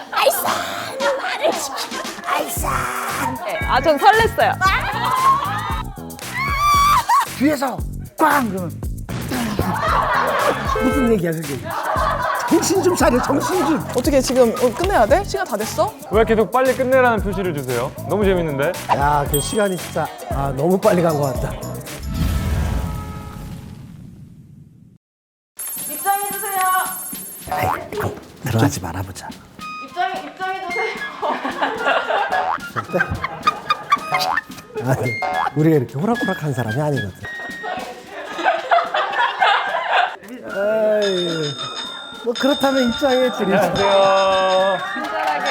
알싸 말을 지키 알싸. 네, 전 설렜어요. 뒤에서 꽝 그러면 무슨 얘기야 그게? 정신 좀 차려, 정신 좀. 어떻게 지금 끝내야 돼? 시간 다 됐어? 왜 계속 빨리 끝내라는 표시를 주세요? 너무 재밌는데? 야, 그 시간이 진짜 너무 빨리 간 것 같다. 입장해주세요. 들어가지 말아보자. 입장해주세요. 아니, 우리가 이렇게 호락호락한 사람이 아니거든. 아유, 뭐 그렇다면 입장해 드리죠. 안녕하세요.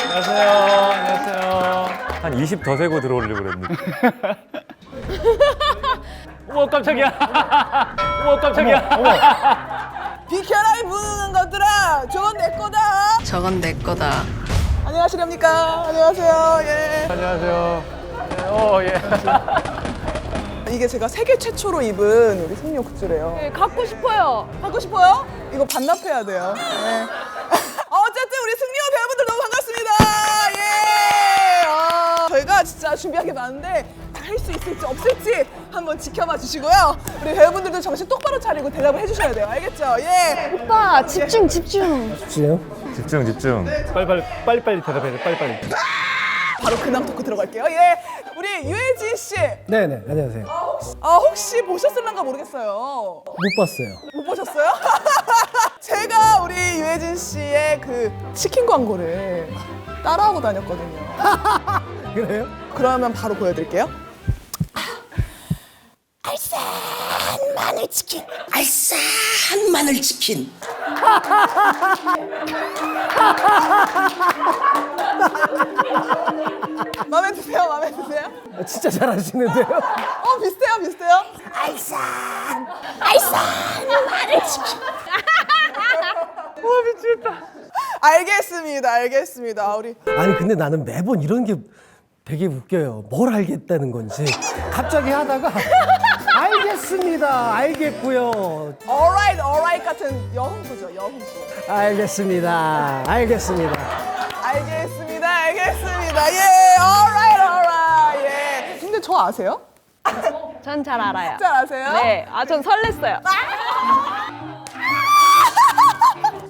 안녕하세요. 안녕하세요. 한 20 더 세고 들어오려고 그랬는데. 어머 깜짝이야. 어머 깜짝이야. 비켜라 이 무능한 것들아. 저건 내 거다. 저건 내 거다. 안녕하시렵니까? 안녕하세요. 예. 안녕하세요. 예. 이게 제가 세계 최초로 입은 우리 승리호 굿즈래요. 네, 갖고 싶어요. 갖고 싶어요? 이거 반납해야 돼요. 네. 어쨌든 우리 승리호 배우분들 너무 반갑습니다. 예. 저희가 진짜 준비한 게 많은데 다 할 수 있을지 없을지 한번 지켜봐 주시고요. 우리 배우분들도 정신 똑바로 차리고 대답을 해주셔야 돼요. 알겠죠? 예. 오빠 집중. 지금 집중. 빨리빨리 대답해 줘. 빨리빨리. 바로 근황 토크 들어갈게요. 예. 우리 유해진 씨. 네네, 안녕하세요. 혹시 보셨을란가 모르겠어요. 못 봤어요. 못 보셨어요? 제가 우리 유해진 씨의 그 치킨 광고를 따라하고 다녔거든요. 그래요? 그러면 바로 보여드릴게요. 알싸 마늘치킨 알싸 마늘치킨. 마음에 드세요? 마음에 드세요? 진짜 잘하시는데요? 비슷해요? 알싸 마늘치킨. 알겠습니다. 우리 아니 근데 나는 매번 이런 게 되게 웃겨요. 뭘 알겠다는 건지 갑자기 하다가 알겠습니다, 알겠고요, alright 같은 여흥수죠, 여흥수. 알겠습니다. 예, alright. 예. 근데 저 아세요? 전 잘 알아요. 잘 아세요? 네, 전 설렜어요.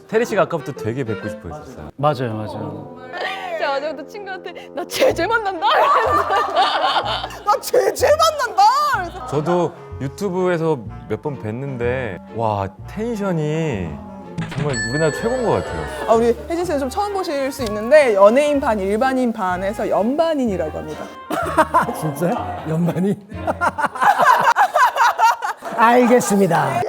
테리 씨가 아까부터 되게 뵙고 싶어 했었어요. 맞아요. 제가 어제부터 친구한테 나 제재 만난다. 나 제재 만난다. 그래서 저도 유튜브에서 몇 번 뵀는데 와 텐션이 정말 우리나라 최고인 것 같아요. 우리 혜진 씨는 좀 처음 보실 수 있는데 연예인 반 일반인 반에서 연반인이라고 합니다. 진짜? 연반이? 알겠습니다.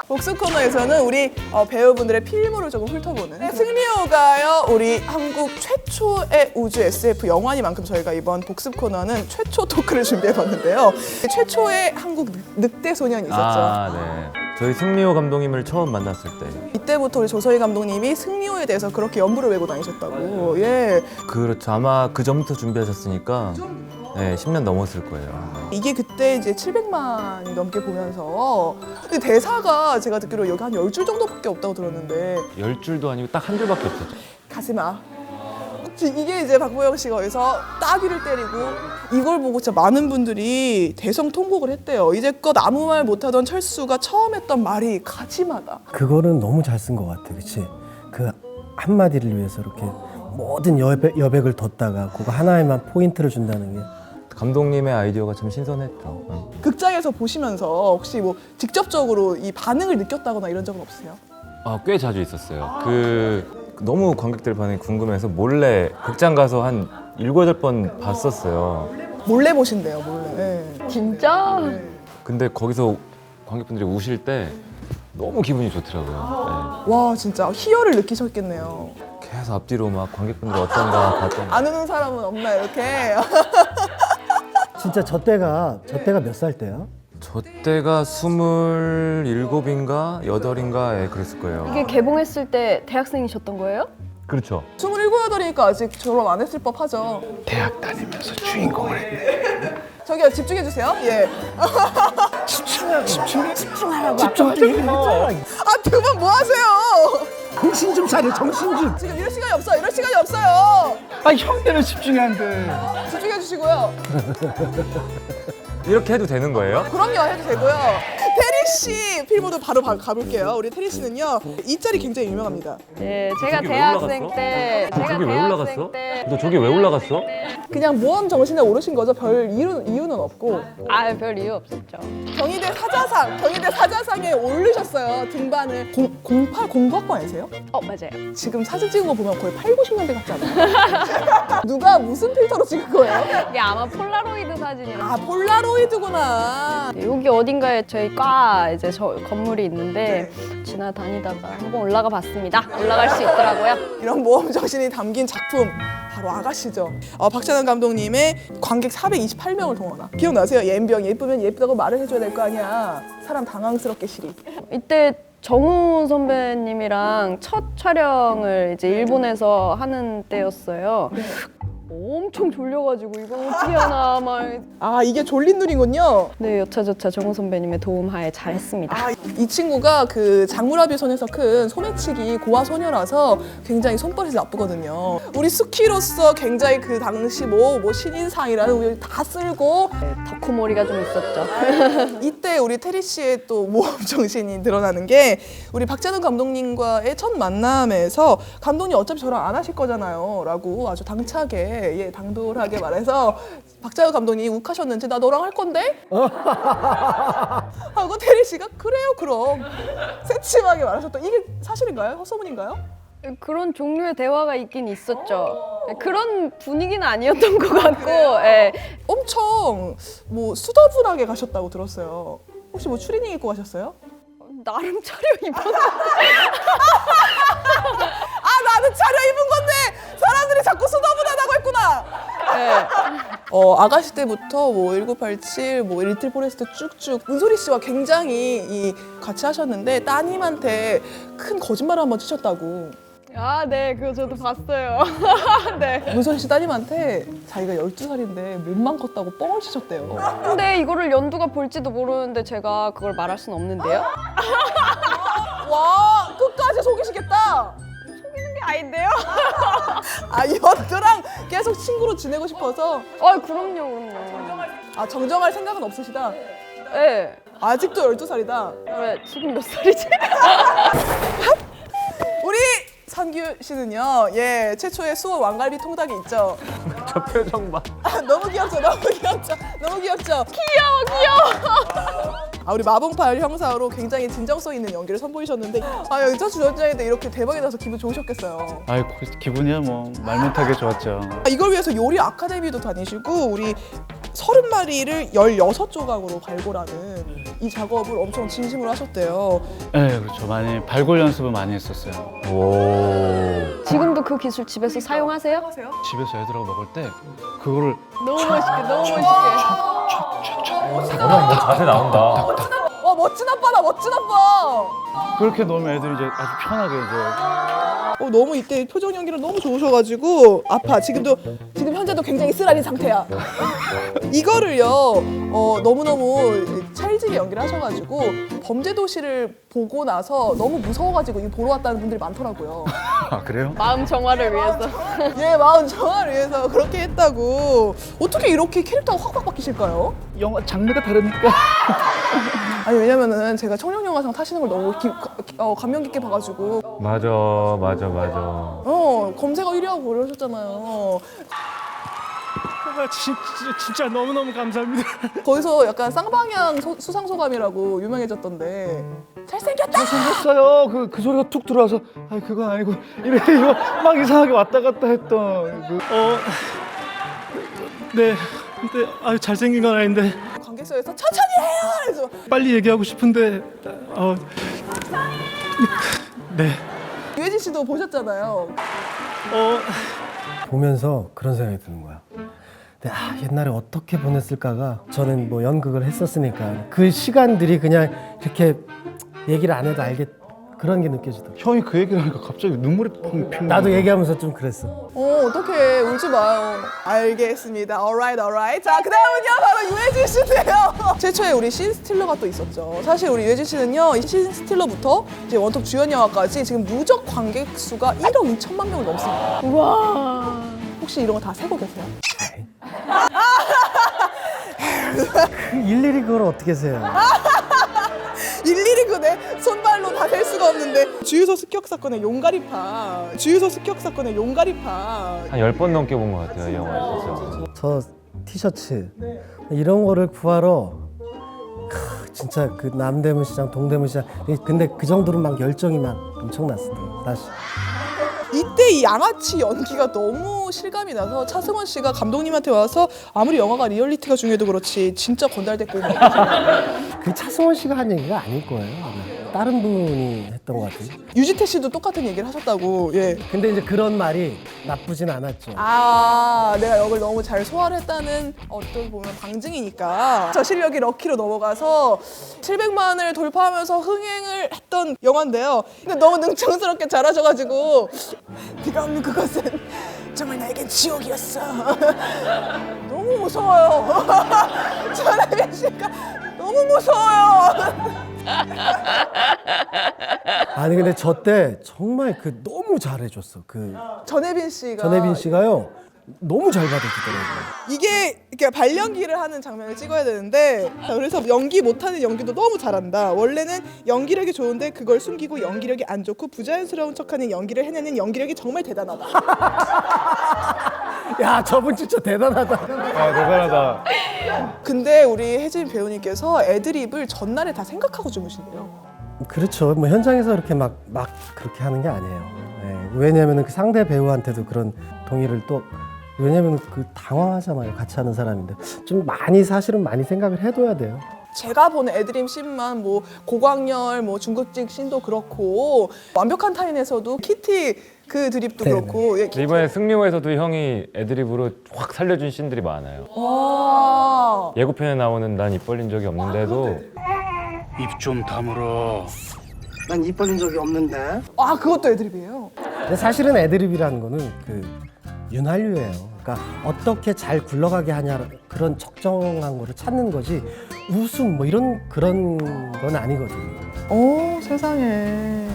복수 코너에서는 우리 배우분들의 필모를 조금 훑어보는 승리호가요 우리 한국 최초의 우주 SF 영화니만큼 저희가 이번 복습 코너는 최초 토크를 준비해봤는데요. 최초의 한국 늑대 소년이 있었죠. 네. 저희 승리호 감독님을 처음 만났을 때. 이때부터 우리 조서희 감독님이 승리호에 대해서 그렇게 연부를 외고 다니셨다고. 예. 그렇죠. 아마 그 전부터 준비하셨으니까 네, 10년 넘었을 거예요. 이게 그때 이제 700만이 넘게 보면서 근데 대사가 제가 듣기로 여기 한 10줄 정도밖에 없다고 들었는데 10줄도 아니고 딱 한 줄밖에 없었죠. 가지마. 이게 이제 박보영 씨가 여기서 따귀를 때리고 이걸 보고 진짜 많은 분들이 대성통곡을 했대요. 이제껏 아무 말 못하던 철수가 처음 했던 말이 가지마다. 그거는 너무 잘 쓴 것 같아, 그치? 그 한마디를 위해서 이렇게 모든 여백을 뒀다가 그거 하나에만 포인트를 준다는 게. 감독님의 아이디어가 참 신선했죠. 극장에서 보시면서 혹시 뭐 직접적으로 이 반응을 느꼈다거나 이런 적은 없으세요? 꽤 자주 있었어요. 너무 관객들 반응이 궁금해서 몰래 극장 가서 한 7, 8번 봤었어요. 몰래 보신대요, 몰래. 네. 진짜? 근데 거기서 관객분들이 우실 때 너무 기분이 좋더라고요. 와 진짜 희열을 느끼셨겠네요. 네. 계속 앞뒤로 막 관객분들 어떤가 봤던가. 안 우는 사람은 없나 이렇게. 진짜 저 때가 몇 살 때야? 저 때가 27인가 8인가 그랬을 거예요. 이게 개봉했을 때 대학생이셨던 거예요? 그렇죠. 27, 8이니까 아직 졸업 안 했을 법하죠. 대학 다니면서 주인공을 했네. 저기요 집중해 주세요. 예. 집중하라고. 집중하라고. 얘기를 했잖아. 두 분 뭐 하세요? 정신 좀 차려, 정신 좀. 지금 이럴 시간이 없어요. 이럴 시간이 없어요. 아니 형 때문에 집중이 안 돼. 집중해 주시고요. 이렇게 해도 되는 거예요? 그럼요, 해도 되고요. 테리 씨 필모도 바로 가볼게요. 우리 테리 씨는요, 이 짤이 굉장히 유명합니다. 네, 제가 저기 왜 대학생 올라갔어? 때 너 저기 왜 올라갔어? 너 저기 왜 올라갔어? 그냥 모험 정신에 오르신 거죠. 별 이유는 없고. 별 이유 없었죠. 경희대 사자상에 오르셨어요. 등반을. 08 공부학번이세요? 맞아요. 지금 사진 찍은 거 보면 거의 8, 90년대 같지 않아요? 누가 무슨 필터로 찍은 거예요? 이게 아마 폴라로이드 사진이라. 아, 폴라로이드구나. 여기 어딘가에 저희 과 이제 저 건물이 있는데 지나다니다가 한번 올라가 봤습니다. 올라갈 수 있더라고요. 이런 모험 정신이 담긴 작품 바로 아가씨죠. 박찬원 감독님의 관객 428명을 동원한. 기억나세요? 옌병 예쁘면 예쁘다고 말을 해줘야 될 거 아니야. 사람 당황스럽게 시리. 이때 정우 선배님이랑 첫 촬영을 이제 일본에서 하는 때였어요. 엄청 졸려가지고 이거 어떻게 하나 막. 아, 이게 졸린 눈이군요. 네, 여차저차 정우 선배님의 도움하에 잘했습니다. 아, 이 친구가 그 장무라비 손에서 큰 소매치기 고아 소녀라서 굉장히 손버릇이 나쁘거든요. 우리 스키로서 굉장히 그 당시 뭐 신인상이라는 우리 다 쓸고. 네, 덕후머리가 좀 있었죠. 이때 우리 테리 씨의 또 모험 정신이 드러나는 게 우리 박찬욱 감독님과의 첫 만남에서 감독님 어차피 저랑 안 하실 거잖아요 라고 아주 당차게 당돌하게 말해서 박찬욱 감독님이 욱하셨는지 나 너랑 할 건데? 하고 테리 씨가 그래요 그럼 새침하게 말하셨던 이게 사실인가요? 헛소문인가요? 그런 종류의 대화가 있긴 있었죠. 그런 분위기는 아니었던 것 같고. 예. 엄청 뭐 수다분하게 가셨다고 들었어요. 혹시 뭐 추리닝 입고 가셨어요? 나름 차려 입었. 아, 나는 차려입은 건데 사람들이 자꾸 수다분하다고 했구나. 네. 아가씨 때부터 뭐 1987, 뭐 리틀 포레스트 쭉쭉 문소리 씨와 굉장히 같이 하셨는데 따님한테 큰 거짓말을 한번 치셨다고. 네, 그거 저도 봤어요. 네. 문소리 씨 따님한테 자기가 12살인데 몸만 컸다고 뻥을 치셨대요. 근데 이거를 연두가 볼지도 모르는데 제가 그걸 말할 순 없는데요? 와, 끝까지 속이시겠다. 속이는 게 아닌데요? 아, 연두랑 계속 친구로 지내고 싶어서. 그럼요. 아, 정정할 생각은 없으시다. 네. 아직도 12살이다. 왜 지금 몇 살이지? 우리 선규 씨는요, 최초의 수원 왕갈비 통닭이 있죠. 저 표정 봐. 너무 귀엽죠. 귀여워. 우리 마봉팔 형사로 굉장히 진정성 있는 연기를 선보이셨는데, 첫 주연장인데 이렇게 대박이 나서 기분 좋으셨겠어요. 아이 기분이야 뭐 말 못하게 좋았죠. 이걸 위해서 요리 아카데미도 다니시고 우리 30마리를 16조각으로 발굴하는 이 작업을 엄청 진심으로 하셨대요. 네, 그렇죠. 많이 발굴 연습을 많이 했었어요. 오. 지금도 그 기술 집에서 사용하세요? 집에서 애들하고 먹을 때 그거를 너무 멋있게. 너무 뭐 자세 나온다. 와, 멋진 아빠다, 멋진 아빠. 그렇게 넣으면 애들이 이제 아주 편하게 이제. 너무 이때 표정 연기를 너무 좋으셔가지고 지금 현재도 굉장히 쓰라린 상태야. 이거를요 너무너무 찰지게 연기를 하셔가지고 범죄도시를 보고 나서 너무 무서워가지고 이거 보러 왔다는 분들이 많더라고요. 아 그래요? 마음 정화를 위해서. 마음 정화를 위해서 그렇게 했다고. 어떻게 이렇게 캐릭터가 확 바뀌실까요? 영화 장르가 다르니까. 아니, 왜냐면은 제가 청룡영화상 타시는 걸 너무 감명 깊게 봐가지고. 맞아. 검색어 1위하고 그러셨잖아요. 진짜 너무너무 감사합니다. 거기서 약간 쌍방향 수상소감이라고 유명해졌던데. 잘생겼다! 생겼어요. 그 소리가 툭 들어와서 그건 아니고 이거 막 이상하게 왔다 갔다 했던 네. 근데 잘생긴 건 아닌데 관객석에서 천천히 해요! 그래서 빨리 얘기하고 싶은데 네. 유해진 씨도 보셨잖아요. 보면서 그런 생각이 드는 거야. 근데 옛날에 어떻게 보냈을까가, 저는 뭐 연극을 했었으니까 그 시간들이 그냥 이렇게 얘기를 안 해도 그런 게 느껴지더라고. 형이 그 얘기를 하니까 갑자기 눈물이 펑 피는 나도 거야. 얘기하면서 좀 그랬어. 어떡해. 울지 마요. 알겠습니다. alright, alright. 자, 그 다음은요. 바로 유해진 씨인데요. 최초에 우리 신스틸러가 또 있었죠. 사실 우리 유해진 씨는요. 신스틸러부터 이제 원톱 주연 영화까지 지금 누적 관객 수가 1억 2천만 명을 넘습니다. 우와. 혹시 이런 거 다 세고 계세요? 그 일일이 그걸 어떻게 세요? 일일이 그내 손발로 다 셀 수가 없는데 주유소 습격 사건의 용가리파 주유소 습격 사건의 용가리파 한 10번 넘게 본 것 같아요, 이 영화 진짜. 저 티셔츠 이런 거를 구하러 진짜 그 남대문 시장, 동대문 시장 근데 그 정도로 막 열정이 막 엄청났어요. 사실. 이때 이 양아치 연기가 너무 실감이 나서 차승원 씨가 감독님한테 와서 아무리 영화가 리얼리티가 중요해도 그렇지 진짜 건달됐고 그 차승원 씨가 한 얘기가 아닐 거예요. 아마. 다른 분이 했던 것 같아요. 유지태 씨도 똑같은 얘기를 하셨다고. 예. 근데 이제 그런 말이 나쁘진 않았죠. 아, 내가 역을 너무 잘 소화를 했다는 어떤 보면 방증이니까 저 실력이 럭키로 넘어가서 700만을 돌파하면서 흥행을 했던 영화인데요. 근데 너무 능청스럽게 잘하셔가지고 네가 없는 그것은 정말 나에겐 지옥이었어. 너무 무서워요. 전혜민 씨가 너무 무서워요. 아니 근데 저 때 정말 그 너무 잘해줬어. 그 전혜빈 씨가 전혜빈 씨가요 너무 잘 받아주더라고요. 이게 이렇게 발연기를 하는 장면을 찍어야 되는데 그래서 연기 못하는 연기도 너무 잘한다. 원래는 연기력이 좋은데 그걸 숨기고 연기력이 안 좋고 부자연스러운 척하는 연기를 해내는 연기력이 정말 대단하다. 야 저분 진짜 대단하다. 아 대단하다. 근데 우리 혜진 배우님께서 애드립을 전날에 다 생각하고 주무신대요. 그렇죠. 뭐 현장에서 이렇게 막 그렇게 하는 게 아니에요. 네. 왜냐하면 그 상대 배우한테도 그런 동의를 또 왜냐하면 그 당황하잖아요. 같이 하는 사람인데 좀 사실은 많이 생각을 해둬야 돼요. 제가 보는 애드립 씬만 뭐 고광렬 뭐 중국집 씬도 그렇고 완벽한 타인에서도 키티 그 드립도 네네. 그렇고 예, 이번에 승리호에서도 형이 애드립으로 확 살려준 씬들이 많아요. 와. 예고편에 나오는 난 입 벌린 적이 없는데도 입 좀 다물어. 난 입 벌린 적이 없는데. 아 그것도 애드립이에요. 근데 사실은 애드립이라는 거는 그 윤활유예요. 그러니까 어떻게 잘 굴러가게 하냐 그런 적정한 거를 찾는 거지 웃음 뭐 그런 건 아니거든요. 오 세상에.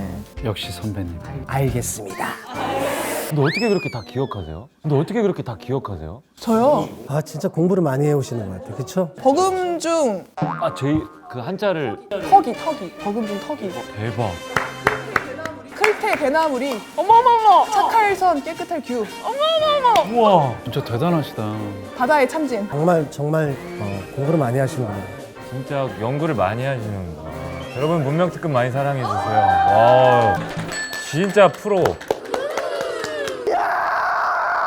역시 선배님. 알겠습니다. 근데 어떻게 그렇게 다 기억하세요? 근데 어떻게 그렇게 다 기억하세요? 저요. 아 진짜 공부를 많이 해오시는 것 같아요. 그렇죠? 버금중 아, 제이 그 한자를 턱이 버금중 턱이 대박. 클테 배나무리 어머머머 착할선 깨끗할 규 어머머머 우와. 진짜 대단하시다. 바다의 참진 정말 공부를 많이 하시는 분이에요. 진짜 연구를 많이 하시는구나. 여러분 문명 특급 많이 사랑해 주세요. 와, 진짜 프로.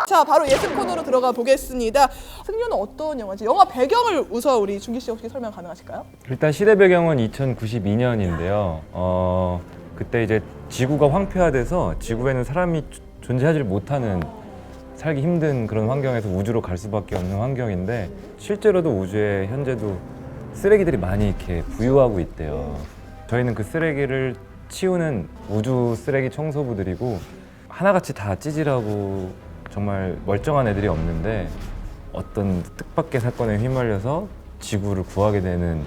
자 바로 예습 코너로 들어가 보겠습니다. 승려는 어떤 영화인지 영화 배경을 우선 우리 준기 씨 혹시 설명 가능하실까요? 일단 시대 배경은 2092년인데요. 그때 이제 지구가 황폐화돼서 지구에는 사람이 존재하지 못하는 살기 힘든 그런 환경에서 우주로 갈 수밖에 없는 환경인데 실제로도 우주에 현재도 쓰레기들이 많이 이렇게 부유하고 있대요. 저희는 그 쓰레기를 치우는 우주 쓰레기 청소부들이고 하나같이 다 찌질하고 정말 멀쩡한 애들이 없는데 어떤 뜻밖의 사건에 휘말려서 지구를 구하게 되는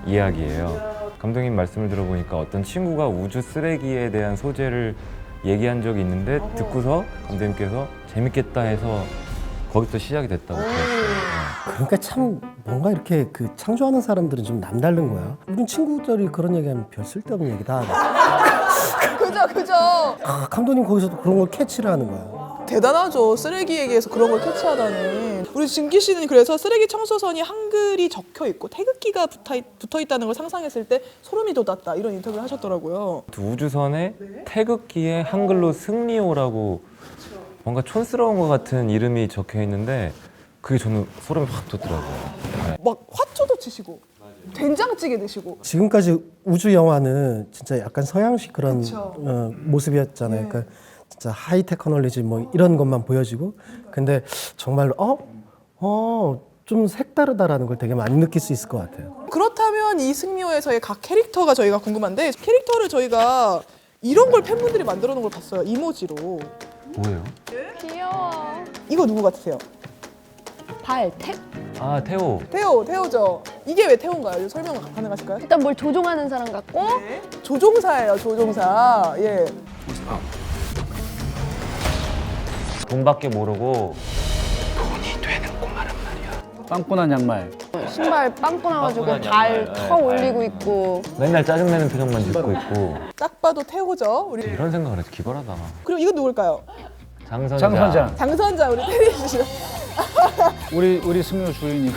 이야기예요. 감독님 말씀을 들어보니까 어떤 친구가 우주 쓰레기에 대한 소재를 얘기한 적이 있는데 듣고서 감독님께서 재밌겠다 해서 거기서 시작이 됐다고 들었어요. 그러니까 참 뭔가 이렇게 그 창조하는 사람들은 좀 남다른 거야. 우린 친구들이 그런 얘기하면 별 쓸데없는 얘기 다 하고. 그죠 감독님 거기서도 그런 걸 캐치를 하는 거야. 대단하죠. 쓰레기 얘기에서 그런 걸 캐치하다니. 우리 준기 씨는 그래서 쓰레기 청소선이 한글이 적혀 있고 태극기가 붙어 있다는 걸 상상했을 때 소름이 돋았다 이런 인터뷰를 하셨더라고요. 우주선에 태극기에 한글로 승리호라고 뭔가 촌스러운 것 같은 이름이 적혀 있는데 그게 저는 소름이 확 돋더라고요. 네. 막 화초도 치시고 된장찌개 드시고 지금까지 우주 영화는 진짜 약간 서양식 그런 그쵸. 모습이었잖아요. 그러니까 진짜 하이 테크놀로지 뭐 이런 것만 보여지고 근데 정말로 좀 색다르다라는 걸 되게 많이 느낄 수 있을 것 같아요. 그렇다면 이 승리호에서의 각 캐릭터가 저희가 궁금한데 캐릭터를 저희가 이런 걸 팬분들이 만들어 놓은 걸 봤어요. 이모지로. 뭐예요? 귀여워. 이거 누구 같으세요? 발택? 아 태호. 태호죠. 이게 왜 태호인가요? 설명 가능하실까요? 일단 뭘 조종하는 사람 같고 조종사예요, 조종사. 예. 돈밖에 모르고 빵꾸난 양말. 신발 빵꾸 나가지고 빵꾸 난 발 양말. 턱 올리고 있고 맨날 짜증내는 표정만 짓고 있고 딱 봐도 태호죠. 우리. 이런 생각을 해서 기발하다. 그리고 이건 누굴까요? 장선자. 장선장. 장선자 우리 테리 씨. 우리 승료 주인이고.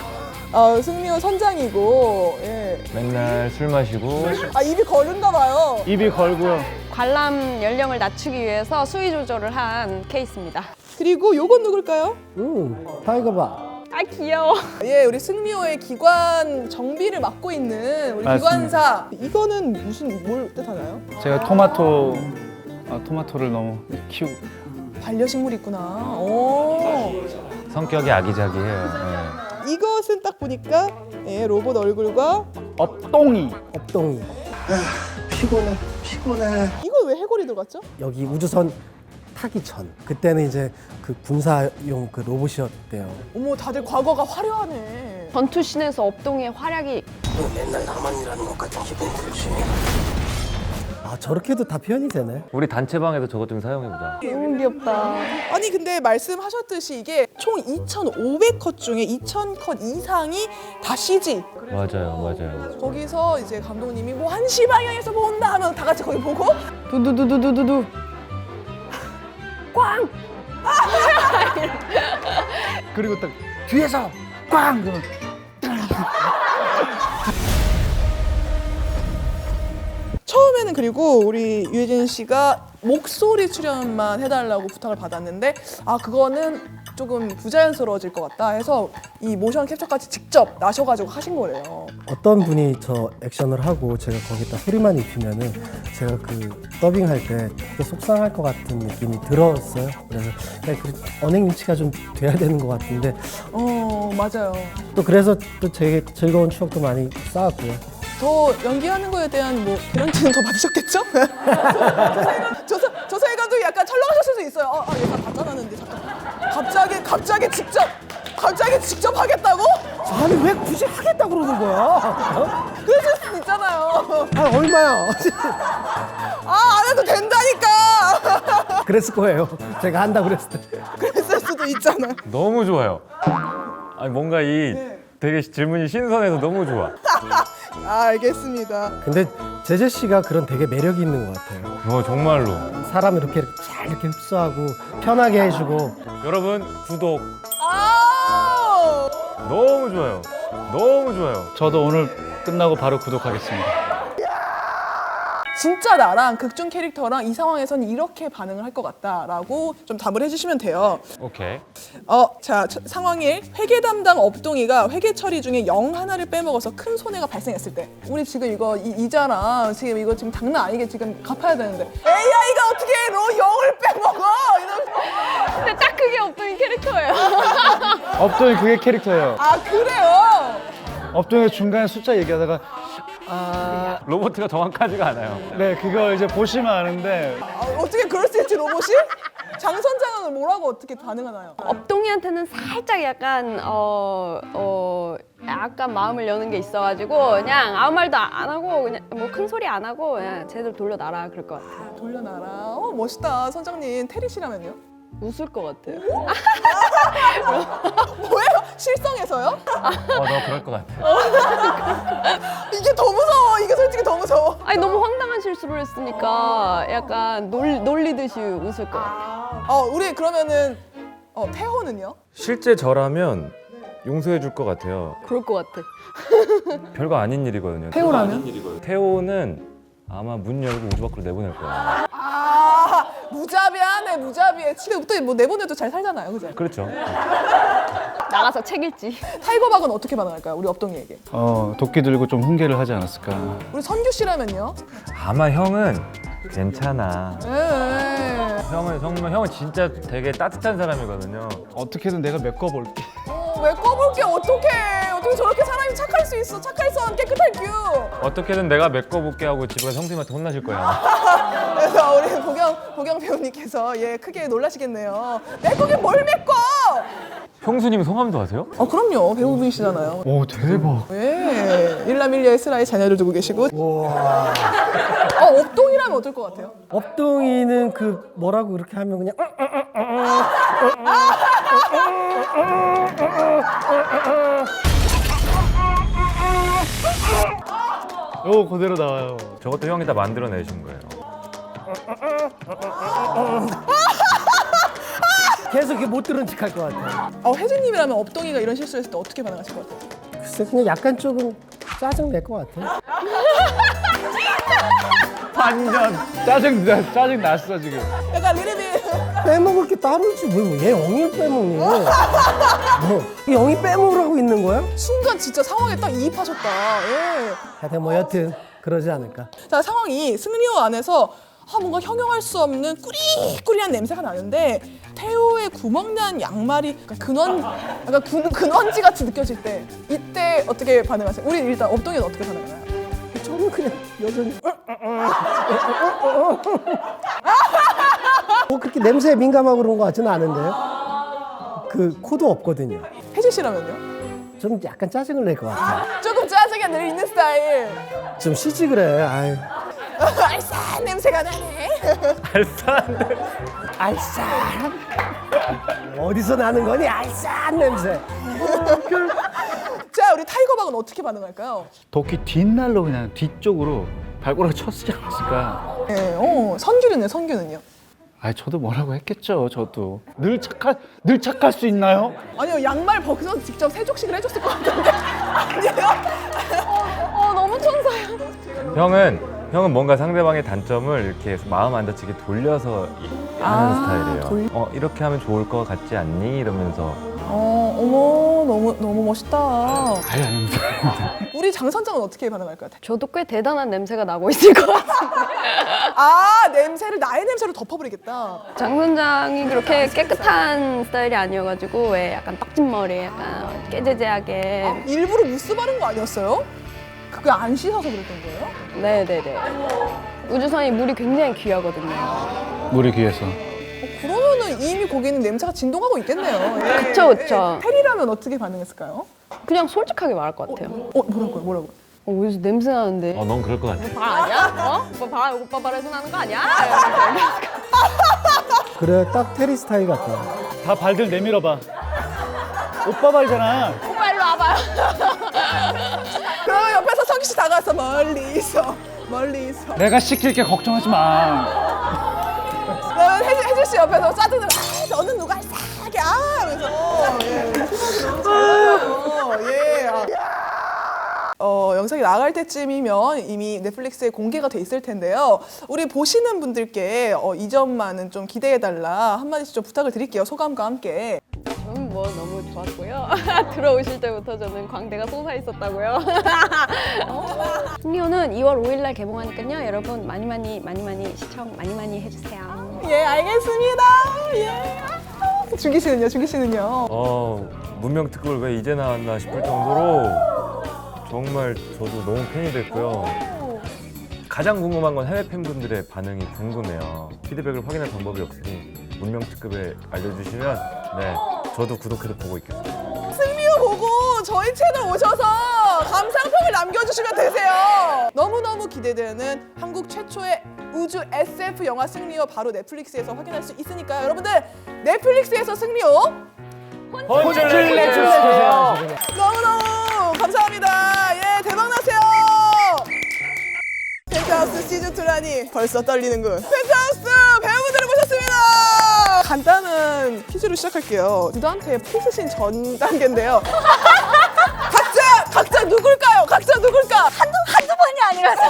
승리호 선장이고. 예. 맨날 술 마시고 아 입이 거른가 봐요. 입이 걸고요. 관람 연령을 낮추기 위해서 수위 조절을 한 케이스입니다. 그리고 요건 누굴까요? 타이거바. 아 귀여워. 예, 우리 승리호의 기관 정비를 맡고 있는 우리 맞습니다. 기관사. 이거는 무슨 뭘 뜻하나요? 제가 토마토를 너무 키우고. 반려식물이 있구나. 오. 성격이 아기자기해요. 이것은 딱 보니까 예, 로봇 얼굴과 업동이. 업동이. 피곤해. 이거 왜 해골이 들어갔죠? 여기 우주선 타기 전 그때는 이제 그 군사용 그 로봇이었대요. 어머, 다들 과거가 화려하네. 전투씬에서 업동의 활약이 맨날 나만 일하는 것 같은 기분이 들지. 아 저렇게도 다 표현이 되네. 우리 단체방에서 저것 좀 사용해보자. 너무 귀엽다. 아니 근데 말씀하셨듯이 이게 총 2,500컷 중에 2,000컷 이상이 다 CG. 맞아요. 거기서 이제 감독님이 뭐 1시 방향에서 본다 하면 다 같이 거기 보고 두두두두두두두. 꽝! 그리고 딱 뒤에서 꽝! 그러면 처음에는 그리고 우리 유해진 씨가 목소리 출연만 해달라고 부탁을 받았는데 아 그거는 조금 부자연스러워질 것 같다 해서 이 모션 캡처까지 직접 나셔가지고 하신 거래요. 어떤 분이 저 액션을 하고 제가 거기다 소리만 입히면은 제가 그 더빙할 때 되게 속상할 것 같은 느낌이 들었어요. 그래서 그냥 그 언행 일치가 좀 돼야 되는 것 같은데 맞아요. 또 그래서 또 되게 즐거운 추억도 많이 쌓았고요. 더 연기하는 거에 대한 뭐 개런티는 더 받으셨겠죠? 조사일 감독이 약간 철렁하셨을 수도 있어요. 얘가 다 짜놨는데 잠깐 갑자기 직접 하겠다고? 아니 왜 굳이 하겠다 그러는 거야? 그러실 수도 있잖아요. 아 얼마야? 안 해도 된다니까. 그랬을 거예요. 제가 한다 그랬을 때. 그랬을 수도 있잖아요. 너무 좋아요. 아니 뭔가 이 되게 질문이 신선해서 너무 좋아. 알겠습니다. 근데 제재 씨가 그런 되게 매력이 있는 것 같아요. 정말로. 사람을 이렇게 잘 이렇게 흡수하고 편하게 해주고. 여러분 구독 아! 너무 좋아요. 저도 오늘 끝나고 바로 구독하겠습니다. 진짜 나랑 극중 캐릭터랑 이 상황에서는 이렇게 반응을 할 것 같다라고 좀 답을 해주시면 돼요. 오케이. 자, 상황 1. 회계 담당 업동이가 회계 처리 중에 0 하나를 빼먹어서 큰 손해가 발생했을 때 우리 지금 이거 이자랑 지금 이거 지금 장난 아니게 지금 갚아야 되는데 AI가 어떻게 너 0을 빼먹어? 근데 딱 그게 업동의 캐릭터예요. 업동이 그게 캐릭터예요. 아 그래요? 업동이 중간에 숫자 얘기하다가 로봇가 정확하지가 않아요. 네 그거 이제 보시면 아는데 어떻게 그럴 수 있지 로봇이? 장 선장은 뭐라고 어떻게 반응하나요? 업동이한테는 살짝 약간 약간 마음을 여는 게 있어가지고 그냥 아무 말도 안 하고 그냥 뭐 큰 소리 안 하고 그냥 쟤들 돌려놔라 그럴 것 같아요. 돌려놔라. 멋있다 선장님. 테리 씨라면요? 웃을 것 같아요. 뭐예요? 실성해서요? 너 그럴 것 같아. 이게 더 무서워. 이게 솔직히 더 무서워. 아니 너무 황당한 실수를 했으니까 약간 놀리듯이 웃을 것 같아요. 우리 그러면은 태호는요? 실제 저라면 용서해 줄 것 같아요. 그럴 것 같아. 별거 아닌 일이거든요. 태호라면? 태호는 아마 문 열고 우주 밖으로 내보낼 거예요. 무자비하네 무자비해. 지금 또 뭐 내보내도 잘 살잖아요, 그죠? 그렇죠. 나가서 책 읽지. 타이거박은 어떻게 반응할까요, 우리 업동이에게? 도끼 들고 좀 훈계를 하지 않았을까. 우리 선규 씨라면요? 아마 형은 괜찮아. 예. 형은 진짜 되게 따뜻한 사람이거든요. 어떻게든 내가 메꿔볼게. 왜 꺼볼게? 어떻게 저렇게 사람이 착할 수 있어? 착할 선 깨끗할 큐. 어떻게든 내가 메꿔볼게 하고 집에 가서 형수님한테 혼나실 거예요. 그래서 우리 보경 배우님께서 크게 놀라시겠네요. 메꾸긴 뭘 메꿔? 형수님 성함도 아세요? 그럼요. 배우분이시잖아요. 오 대박. 네. 일라밀리아의 슬라에 자녀를 두고 계시고. 업동이라면 어떨 것 같아요? 업동이는 그 뭐라고 그렇게 하면 그냥 오 그대로 나와요. 저것도 형이 다 만들어내신 거예요. 계속 이렇게 못 들은 척 할 것 같아요. 혜진님이라면 업동이가 이런 실수를 했을 때 어떻게 반응하실 것 같아요? 글쎄 그냥 약간 조금 짜증 낼 것 같아요. 완전 짜증 났어 지금. 약간 리리비. 빼먹을 게 따로 있지 왜얘 영일 빼먹니? 뭐 영이 빼먹으라고 있는 거야? 순간 진짜 상황에 딱 이입하셨다. 예. 하여튼 뭐 여튼 그러지 않을까. 자, 상황이 승리호 안에서 뭔가 형용할 수 없는 꾸리꾸리한 냄새가 나는데 태호의 구멍난 양말이 약간 근원지 같이 느껴질 때 이때 어떻게 반응하세요? 우리 일단 업동이는 어떻게 반응하나요? 저는 그냥 여전히 뭐 그렇게 냄새에 민감하고 그런 것 같지는 않은데요. 그 코도 없거든요. 혜진 씨라면요? 좀 약간 짜증을 낼 것 같아요. 조금 짜증이 늘 있는 스타일. 좀 쉬지 그래. 아유. 알싸한 냄새가 나네. 알싸한 어디서 나는 거니? 알싸한 냄새. 자, 우리 타이거박은 어떻게 반응할까요? 도끼 뒷날로 그냥 뒤쪽으로 발가락 쳤지 않았을까? 네, 선규는요? 아니 저도 뭐라고 했겠죠. 저도 늘 착할 수 있나요? 아니요, 양말 벗겨서 직접 세족식을 해줬을 것 같은데. 아니에요? 너무 천사야. 형은 뭔가 상대방의 단점을 이렇게 마음 안 다치게 돌려서 하는 스타일이에요. 이렇게 하면 좋을 것 같지 않니? 이러면서. 어머, 너무 멋있다. 아니 아닙니다. 우리 장 선장은 어떻게 반응할 것 같아요? 저도 꽤 대단한 냄새가 나고 있을 것 같은데. 냄새를 나의 냄새로 덮어버리겠다. 장 선장이 그렇게 깨끗한 스타일이 아니어가지고 왜 약간 떡진머리 약간 깨재재하게. 일부러 무스 바른 거 아니었어요? 그게 안 씻어서 그랬던 거예요? 네네네. 우주선이 물이 굉장히 귀하거든요. 물이 귀해서. 그러면은 이미 거기는 냄새가 진동하고 있겠네요. 예. 그쵸. 혜리라면 어떻게 반응했을까요? 그냥 솔직하게 말할 것 같아요. 뭐라고요? 어디서 냄새 나는데? 넌 그럴 것 같아. 발 아니야? 오빠 발에서 나는 거 아니야? 그래 딱 테리 스타일 같다. 다 발들 내밀어봐. 오빠 발이잖아. 오빠 일로 와봐요. 그러면 옆에서 성기 씨 다가와서 멀리서. 내가 시킬게 걱정하지 마. 그러면 혜진 씨 옆에서 짜증을 너는 누가 싸게 하면서 영상이 나갈 때쯤이면 이미 넷플릭스에 공개가 돼 있을 텐데요. 우리 보시는 분들께 이 점만은 좀 기대해달라 한마디씩 좀 부탁을 드릴게요. 소감과 함께. 저는 뭐 너무 좋았고요. 들어오실 때부터 저는 광대가 솟아 있었다고요. 승리호는 2월 5일날 개봉하니까요. 여러분 많이 시청 많이 해주세요. 예, 알겠습니다. 예. 준기 씨는요? 문명 특급을 왜 이제 나왔나 싶을 정도로 정말 저도 너무 팬이 됐고요. 가장 궁금한 건 해외 팬분들의 반응이 궁금해요. 피드백을 확인할 방법이 없으니 문명 특급에 알려주시면 저도 구독해서 보고 있겠습니다. 승리호 보고 저희 채널 오셔서 감상평을 남겨주시면 되세요. 너무너무 기대되는 한국 최초의 우주 SF 영화 승리호 바로 넷플릭스에서 확인할 수 있으니까요. 여러분들 넷플릭스에서 승리호 혼쭐 내주세요. 너무너무 감사합니다. 예, 대박나세요. 펜트하우스 시즌2라니 벌써 떨리는군. 펜트하우스 배우분들을 모셨습니다. 간단한 퀴즈로 시작할게요. 두단테 포스신 전 단계인데요. 각자 누굴까요? 한두 번이 아니라서.